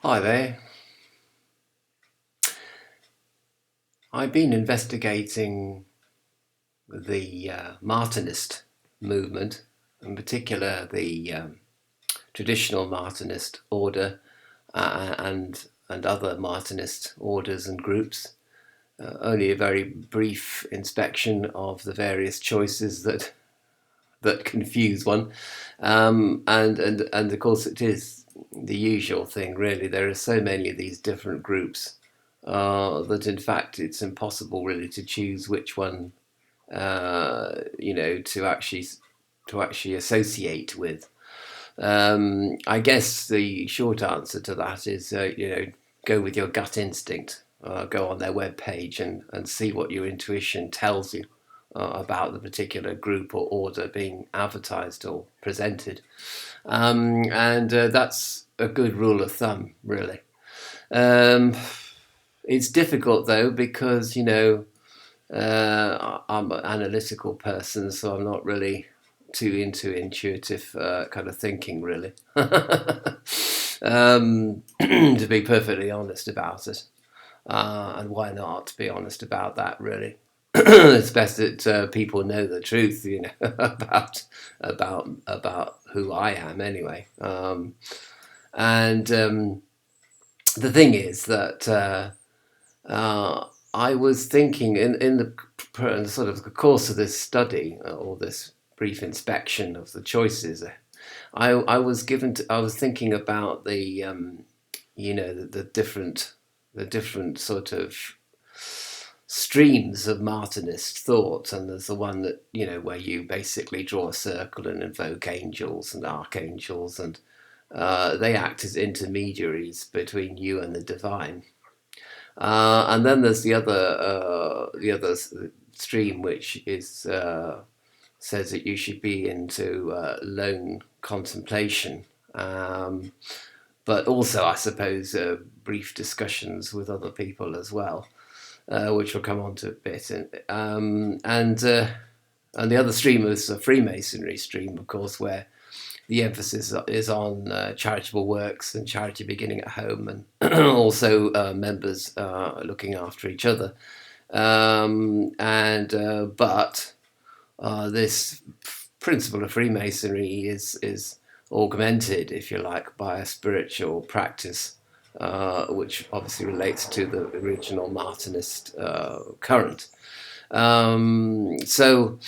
Hi there. I've been investigating the Martinist movement, in particular the traditional Martinist order and other Martinist orders and groups. Only a very brief inspection of the various choices that confuse one, and of course it is the usual thing. Really, there are so many of these different groups that in fact it's impossible really to choose which one to actually associate with. I guess the short answer to that is go with your gut instinct. Go on their web page and see what your intuition tells you about the particular group or order being advertised or presented, and that's a good rule of thumb, really. Um, it's difficult though because I'm an analytical person, so I'm not really too into intuitive kind of thinking, really. To be perfectly honest about it, and why not be honest about that? Really, it's best that people know the truth, about who I am, anyway. And the thing is that. I was thinking in the sort of the course of this study or this brief inspection of the choices, I was thinking about the different sort of streams of Martinist thought, and there's the one that where you basically draw a circle and invoke angels and archangels, and they act as intermediaries between you and the divine. And then there's the other stream, which is says that you should be into lone contemplation, but also, I suppose, brief discussions with other people as well, which we'll come on to a bit. And the other stream is a Freemasonry stream, of course, where the emphasis is on charitable works and charity beginning at home, and also members looking after each other. And but This principle of Freemasonry is augmented, if you like, by a spiritual practice, which obviously relates to the original Martinist current. So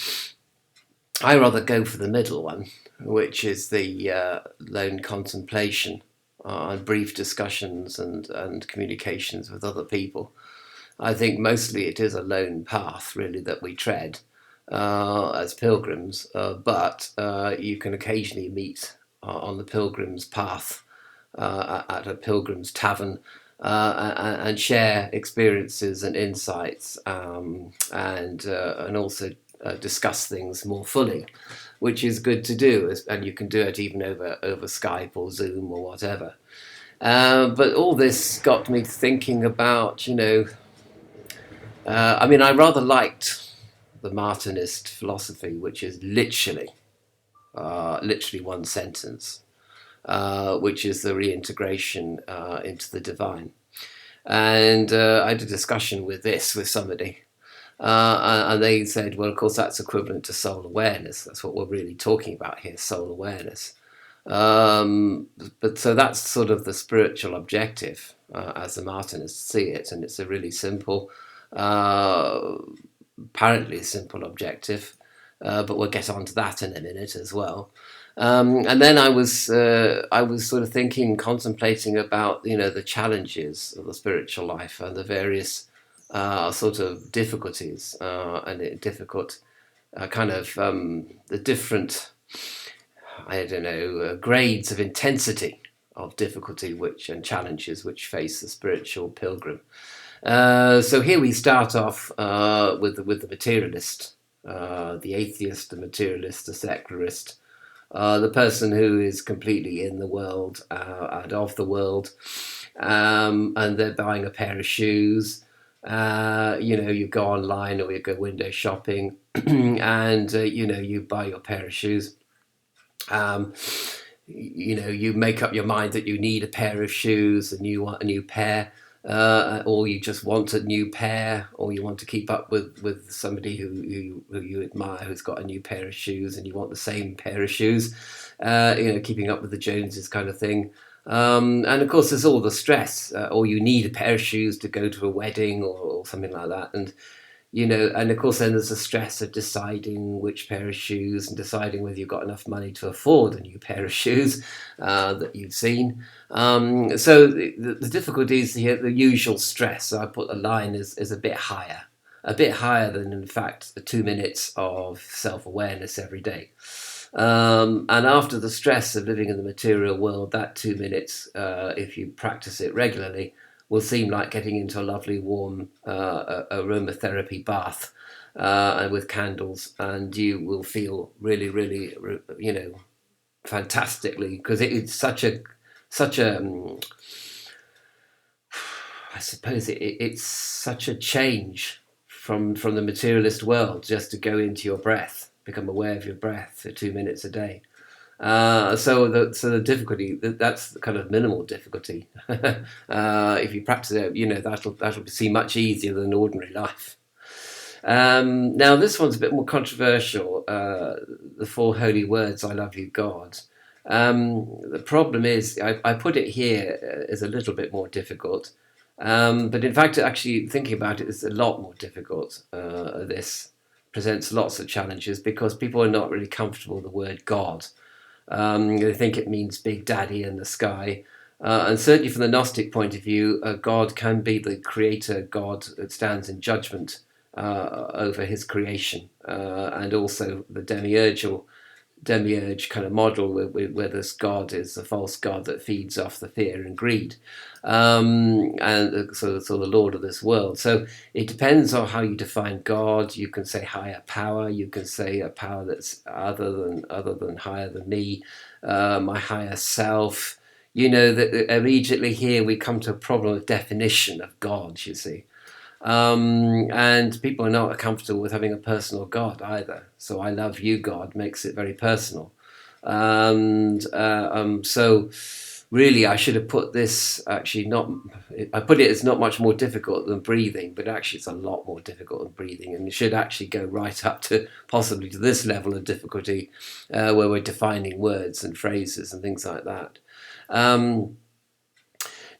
I rather go for the middle one, which is the lone contemplation and brief discussions and communications with other people. I think mostly it is a lone path, really, that we tread as pilgrims, but you can occasionally meet on the pilgrim's path at a pilgrim's tavern and share experiences and insights, and also discuss things more fully, which is good to do, and you can do it even over Skype or Zoom or whatever. But all this got me thinking about, I mean, I rather liked the Martinist philosophy, which is literally one sentence, which is the reintegration into the divine. And I had a discussion with somebody, and they said, well, of course, that's equivalent to soul awareness. That's what we're really talking about here, soul awareness. Um, but so that's sort of the spiritual objective as the Martinists see it, and it's a really simple, uh, apparently simple objective, but we'll get on to that in a minute as well. And then I was sort of thinking, contemplating about the challenges of the spiritual life and the various sort of difficulties and difficult kind of the different, I don't know, grades of intensity of difficulty and challenges which face the spiritual pilgrim. So here we start off with the materialist, the atheist, the materialist, the secularist, the person who is completely in the world and of the world, and they're buying a pair of shoes. You go online or you go window shopping, and you buy your pair of shoes. Um, you make up your mind that you need a pair of shoes and you want a new pair, or you just want a new pair, or you want to keep up with somebody who you admire who's got a new pair of shoes and you want the same pair of shoes, keeping up with the Joneses kind of thing. And of course, there's all the stress, or you need a pair of shoes to go to a wedding or something like that. And of course then there's the stress of deciding which pair of shoes and deciding whether you've got enough money to afford a new pair of shoes that you've seen. So the difficulties here, the usual stress, so I put the line is a bit higher than in fact the 2 minutes of self-awareness every day. And after the stress of living in the material world, that 2 minutes, if you practice it regularly, will seem like getting into a lovely warm aromatherapy bath with candles, and you will feel really, really, fantastically, because it's such a I suppose it's such a change from the materialist world just to go into your breath, become aware of your breath for 2 minutes a day. So the difficulty, that's the kind of minimal difficulty. If you practice it, that'll seem much easier than ordinary life. Now this one's a bit more controversial. The four holy words, "I love you, God." The problem is, I put it here as a little bit more difficult, but in fact, actually thinking about it is a lot more difficult. This presents lots of challenges because people are not really comfortable with the word God. They think it means Big Daddy in the sky. And certainly from the Gnostic point of view, God can be the creator God that stands in judgment over his creation, and also the demiurge kind of model where this God is a false God that feeds off the fear and greed, and so the Lord of this world. So it depends on how you define God. You can say higher power. You can say a power that's other than higher than me, my higher self. That immediately here we come to a problem of definition of God. You see. And people are not comfortable with having a personal God either. So "I love you, God" makes it very personal. And so really I should have put this, actually not, I put it as not much more difficult than breathing, but actually it's a lot more difficult than breathing, and it should actually go right up to possibly to this level of difficulty, where we're defining words and phrases and things like that.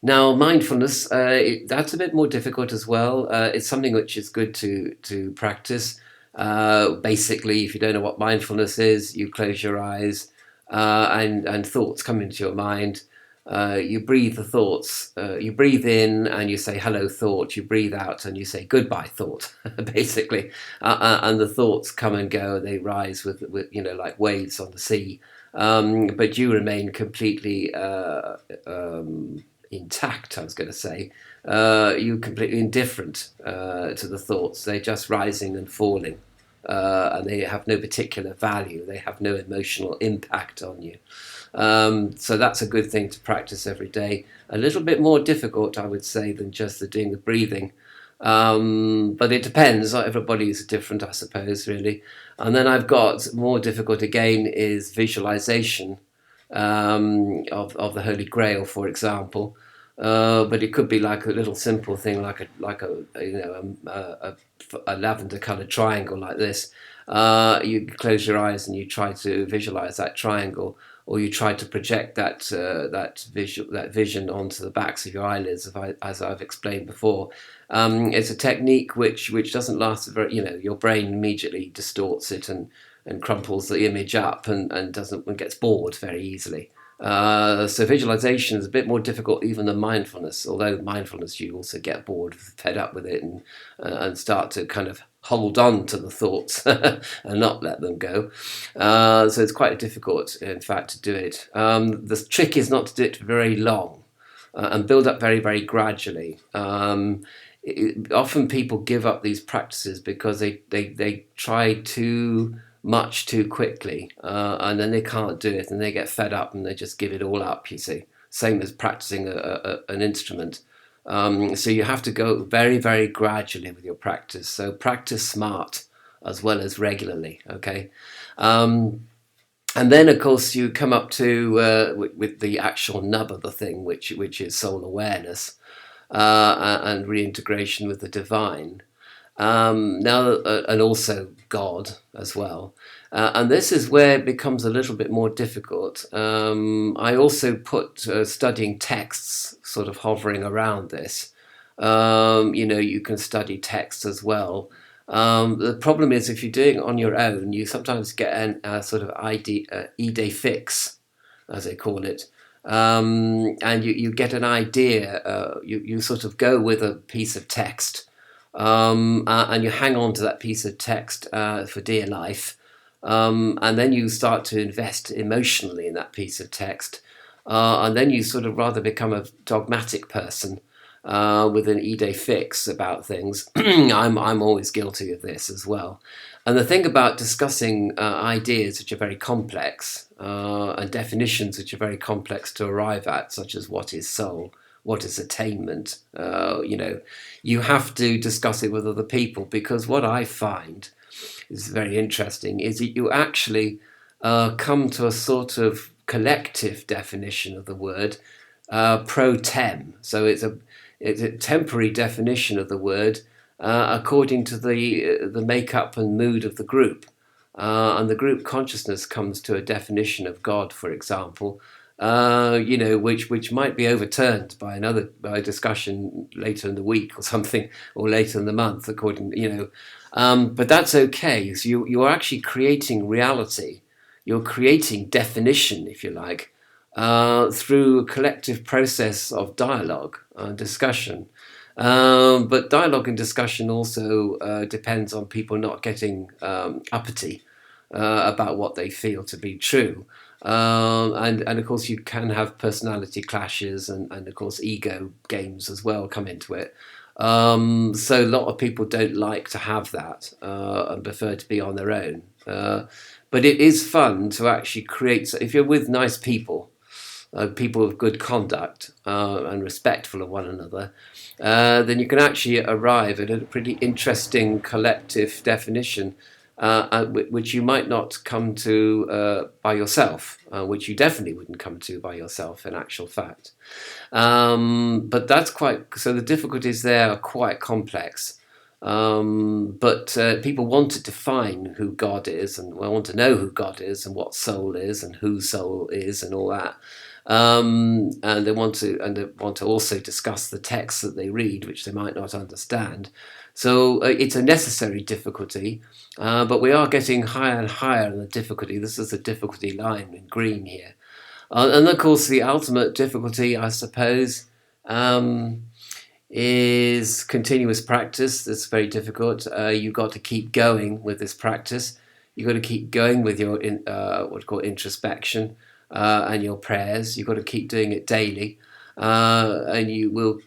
Now, mindfulness, that's a bit more difficult as well. It's something which is good to practice. Basically, if you don't know what mindfulness is, you close your eyes, and thoughts come into your mind. You breathe the thoughts. You breathe in and you say "hello, thought." You breathe out and you say "goodbye, thought." Basically, and the thoughts come and go. They rise with like waves on the sea, but you remain completely intact. I was going to say, you're completely indifferent to the thoughts. They're just rising and falling, and they have no particular value. They have no emotional impact on you. So that's a good thing to practice every day. A little bit more difficult, I would say, than just doing the breathing. But it depends. Everybody is different, I suppose, really. And then I've got more difficult again is visualization of the Holy Grail, for example. But it could be like a little simple thing, like a lavender coloured triangle like this. You close your eyes and you try to visualize that triangle, or you try to project that vision onto the backs of your eyelids, as I've explained before. It's a technique which doesn't last very. Your brain immediately distorts it and crumples the image up and gets bored very easily. So visualization is a bit more difficult even than mindfulness, although mindfulness you also get bored, fed up with it, and start to kind of hold on to the thoughts and not let them go. So it's quite difficult, in fact, to do it. The trick is not to do it for very long, and build up very, very gradually. Often people give up these practices because they try too much too quickly, and then they can't do it, and they get fed up and they just give it all up. You see, same as practicing an instrument. So you have to go very, very gradually with your practice. So practice smart as well as regularly. Okay. And then, of course, you come up to with the actual nub of the thing, which is soul awareness and reintegration with the divine. And also God as well. And this is where it becomes a little bit more difficult. I also put studying texts sort of hovering around this. You can study text as well. The problem is if you're doing it on your own, you sometimes get a sort of idée fixe, as they call it. And you get an idea, you sort of go with a piece of text, and you hang on to that piece of text for dear life. And then you start to invest emotionally in that piece of text. And then you sort of rather become a dogmatic person with an idée fixe about things. I'm always guilty of this as well. And the thing about discussing ideas which are very complex and definitions which are very complex to arrive at, such as what is soul, what is attainment, you have to discuss it with other people, because what I find is very interesting is that you actually come to a sort of collective definition of the word pro tem. So it's a temporary definition of the word according to the makeup and mood of the group. And the group consciousness comes to a definition of God, for example, which might be overturned by by a discussion later in the week or something, or later in the month, but that's okay. So you're actually creating reality. You're creating definition, if you like, through a collective process of dialogue and discussion. But dialogue and discussion also depends on people not getting uppity about what they feel to be true. And of course, you can have personality clashes and of course, ego games as well come into it. So a lot of people don't like to have that and prefer to be on their own. But it is fun to actually create, if you're with nice people, people of good conduct and respectful of one another, then you can actually arrive at a pretty interesting collective definition, which you might not come to by yourself, which you definitely wouldn't come to by yourself in actual fact. But so the difficulties there are quite complex. But people want to define who God is, and want to know who God is and what soul is and who soul is and all that. And they want to also discuss the texts that they read, which they might not understand. So it's a necessary difficulty, but we are getting higher and higher in the difficulty. This is the difficulty line in green here. And of course, the ultimate difficulty, I suppose, is continuous practice. That's very difficult. You've got to keep going with this practice. You've got to keep going with your what you call introspection and your prayers. You've got to keep doing it daily, and you will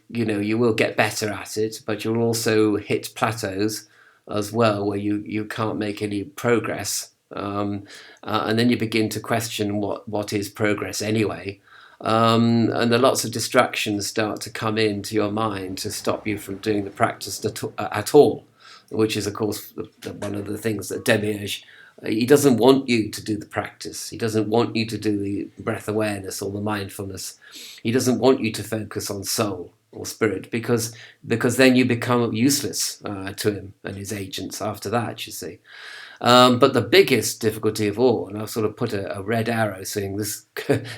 get better at it. But you'll also hit plateaus as well, where you can't make any progress, and then you begin to question what is progress anyway. And the lots of distractions start to come into your mind to stop you from doing the practice at all, which is, of course, one of the things that Demiurge, he doesn't want you to do the practice. He doesn't want you to do the breath awareness or the mindfulness. He doesn't want you to focus on soul or spirit, because then you become useless to him and his agents after that, you see. But the biggest difficulty of all, and I've sort of put a red arrow saying this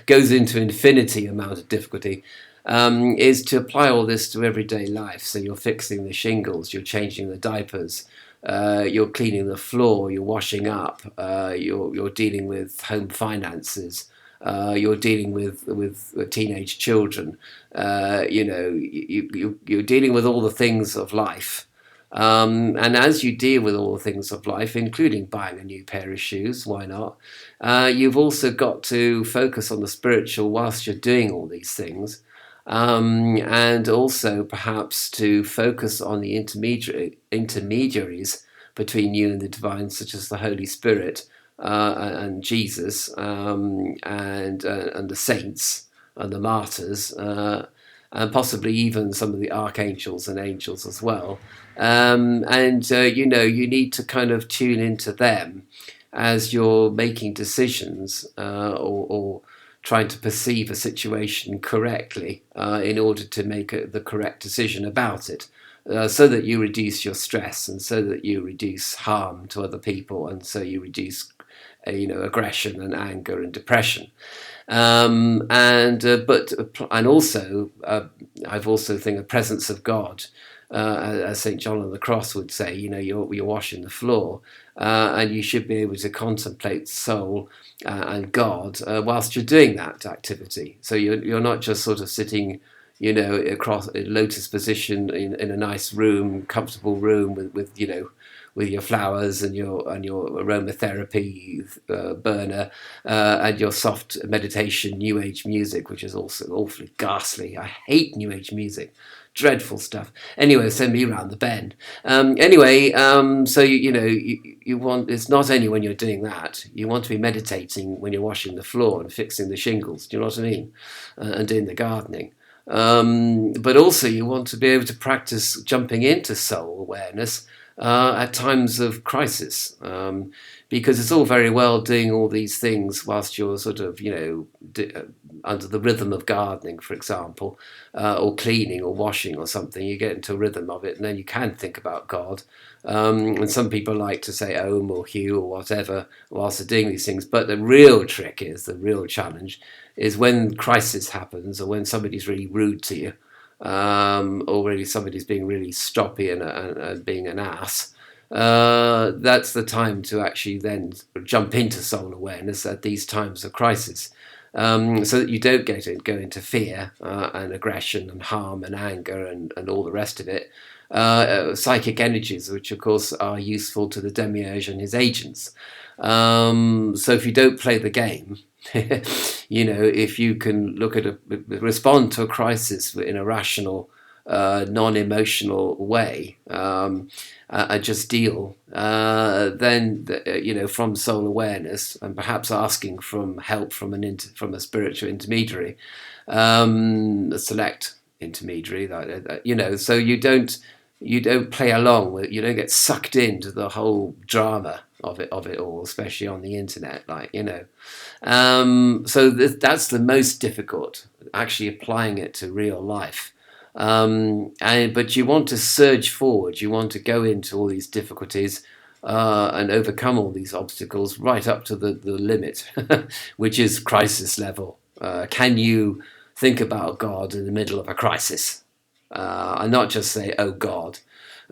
goes into infinity amount of difficulty, is to apply all this to everyday life. So you're fixing the shingles, you're changing the diapers, you're cleaning the floor, you're washing up, you're dealing with home finances, you're dealing with teenage children, you're dealing with all the things of life. And as you deal with all the things of life, including buying a new pair of shoes, why not? You've also got to focus on the spiritual whilst you're doing all these things. And also perhaps to focus on the intermediaries between you and the divine, such as the Holy Spirit and Jesus, and the saints and the martyrs, and possibly even some of the archangels and angels as well. You need to kind of tune into them. as you're making decisions or trying to perceive a situation correctly in order to make the correct decision about it, so that you reduce your stress and so that you reduce harm to other people, and so you reduce aggression and anger and depression. And also I've also think a presence of God, as St. John on the Cross would say, you're washing the floor, and you should be able to contemplate soul and God whilst you're doing that activity. So you're not just sort of sitting, across a lotus position in a nice room, comfortable room with your flowers and your aromatherapy burner and your soft meditation, New Age music, which is also awfully ghastly. I hate New Age music. Dreadful stuff. Anyway, send me round the bend. So you want, it's not only when you're doing that, you want to be meditating when you're washing the floor and fixing the shingles. Do you know what I mean? And doing the gardening. But also you want to be able to practice jumping into soul awareness at times of crisis, because it's all very well doing all these things whilst you're sort of, under the rhythm of gardening, for example, or cleaning or washing or something. You get into a rhythm of it, and then you can think about God. And some people like to say Om or Hugh or whatever whilst they're doing these things. But the real trick is, the real challenge is when crisis happens, or when somebody's really rude to you, or really somebody's being really stroppy and being an ass. That's the time to actually then jump into soul awareness at these times of crisis, so that you don't go into fear and aggression and harm and anger and all the rest of it. Psychic energies, which of course are useful to the demiurge and his agents. So if you don't play the game, if you can respond to a crisis in a rational, non-emotional way, and just deal, then from soul awareness, and perhaps asking from help from a spiritual intermediary, a select intermediary, so you don't play along with, you don't get sucked into the whole drama of it all, especially on the internet, so that's the most difficult, actually applying it to real life. But you want to surge forward, you want to go into all these difficulties and overcome all these obstacles right up to the limit, which is crisis level. Can you think about God in the middle of a crisis? And not just say, oh God,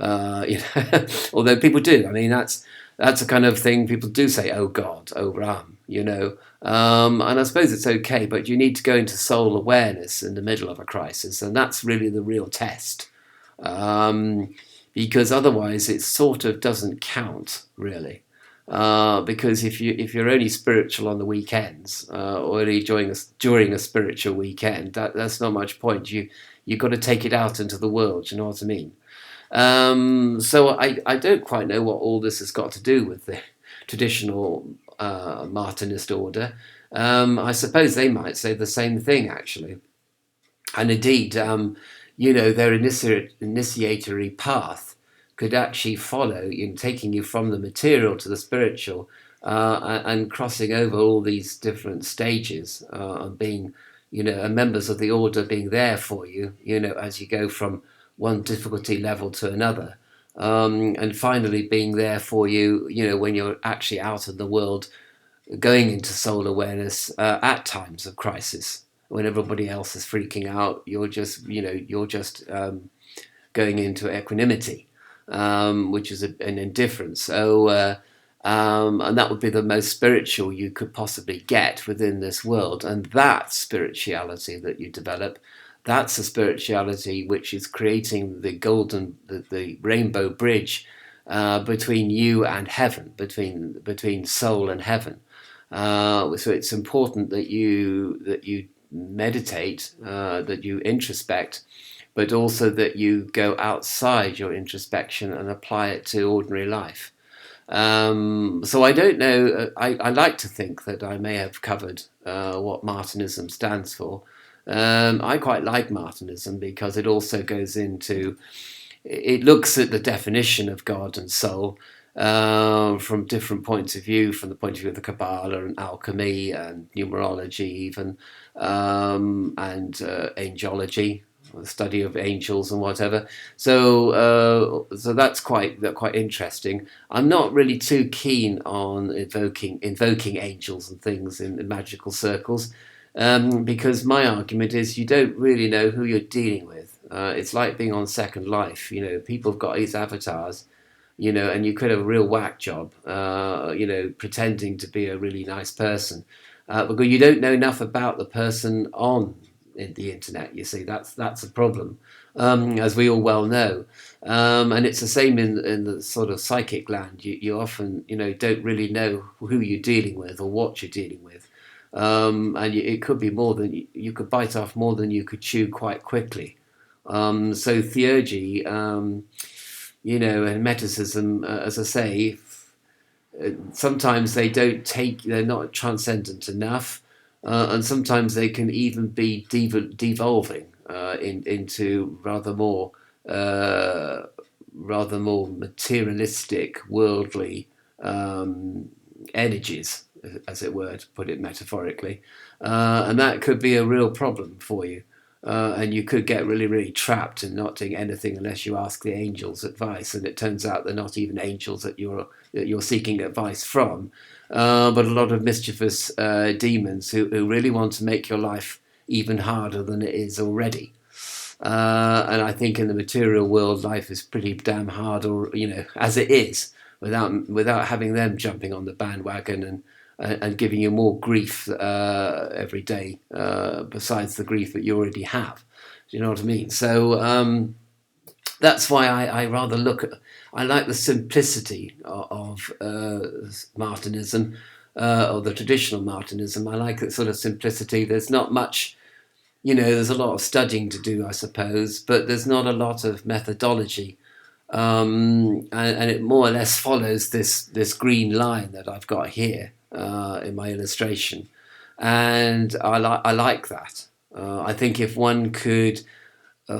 although people do. I mean, that's a kind of thing people do say, oh God, oh Ram, and I suppose it's okay, but you need to go into soul awareness in the middle of a crisis, and that's really the real test, because otherwise it sort of doesn't count, really. Because if you're only spiritual on the weekends, or only during a spiritual weekend, that's not much point. You've got to take it out into the world. You know what I mean? So I don't quite know what all this has got to do with the traditional Martinist order. I suppose they might say the same thing, actually. And indeed, their initiatory path could actually follow, taking you from the material to the spiritual, and crossing over all these different stages, and being, and members of the order being there for you, as you go from one difficulty level to another, and finally being there for you, when you're actually out in the world, going into soul awareness at times of crisis, when everybody else is freaking out. You're just going into equanimity, which is an indifference. So, and that would be the most spiritual you could possibly get within this world. And that spirituality that you develop, that's a spirituality which is creating the rainbow bridge between you and heaven, between soul and heaven. So it's important that you meditate, that you introspect, but also that you go outside your introspection and apply it to ordinary life. So I don't know. I like to think that I may have covered what Martinism stands for. I quite like Martinism because it also goes into, it looks at the definition of God and soul, from different points of view, from the point of view of the Kabbalah and alchemy and numerology, even, and angelology, the study of angels and whatever. So that's quite interesting. I'm not really too keen on invoking angels and things in magical circles, because my argument is you don't really know who you're dealing with. It's like being on Second Life. People have got these avatars, and you could have a real whack job, pretending to be a really nice person, because you don't know enough about the person on the internet. You see, that's a problem, as we all well know, and it's the same in the sort of psychic land. You often, don't really know who you're dealing with or what you're dealing with, and it could be more than you could bite off more than you could chew quite quickly. So theurgy. And Metacism, as I say, sometimes they're not transcendent enough, and sometimes they can even be devolving into rather more materialistic, worldly energies, as it were, to put it metaphorically, and that could be a real problem for you. And you could get really, really trapped and not doing anything unless you ask the angels advice. And it turns out they're not even angels that you're seeking advice from, but a lot of mischievous demons who really want to make your life even harder than it is already. And I think in the material world, life is pretty damn hard, or as it is, without having them jumping on the bandwagon and giving you more grief every day, besides the grief that you already have. Do you know what I mean? So that's why I rather I like the simplicity of Martinism, or the traditional Martinism. I like that sort of simplicity. There's not much, there's a lot of studying to do, I suppose, but there's not a lot of methodology. And it more or less follows this green line that I've got here in my illustration, and I like that. I think if one could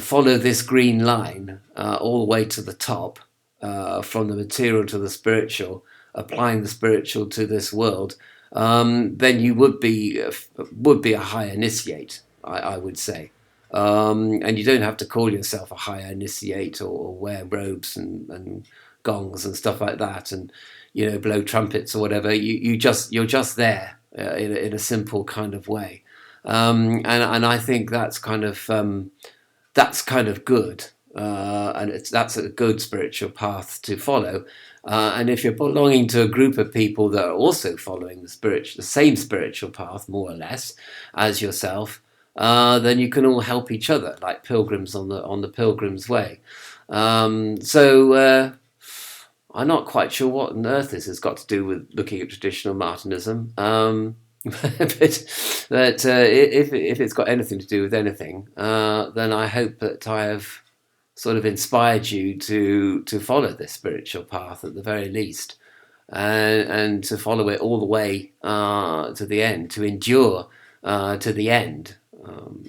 follow this green line all the way to the top, from the material to the spiritual, applying the spiritual to this world, then you would be a high initiate, I would say. And you don't have to call yourself a high initiate or wear robes and gongs and stuff like that, and blow trumpets or whatever. You're just there in a simple kind of way, and I think that's kind of good, and that's a good spiritual path to follow. And if you're belonging to a group of people that are also following the same spiritual path, more or less, as yourself, then you can all help each other, like pilgrims on the pilgrim's way. So I'm not quite sure what on earth this has got to do with looking at traditional Martinism. But if it's got anything to do with anything, then I hope that I have sort of inspired you to follow this spiritual path at the very least, and to follow it all the way to the end, to endure to the end,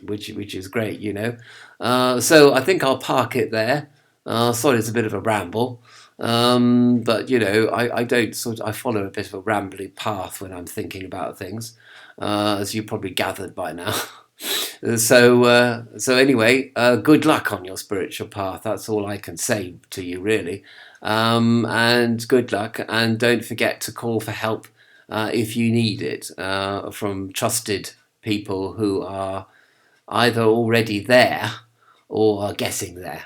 which is great, So I think I'll park it there. Sorry, it's a bit of a ramble. But I follow a bit of a rambling path when I'm thinking about things, as you probably gathered by now. So anyway, good luck on your spiritual path. That's all I can say to you, really. And good luck, and don't forget to call for help if you need it, from trusted people who are either already there or are getting there.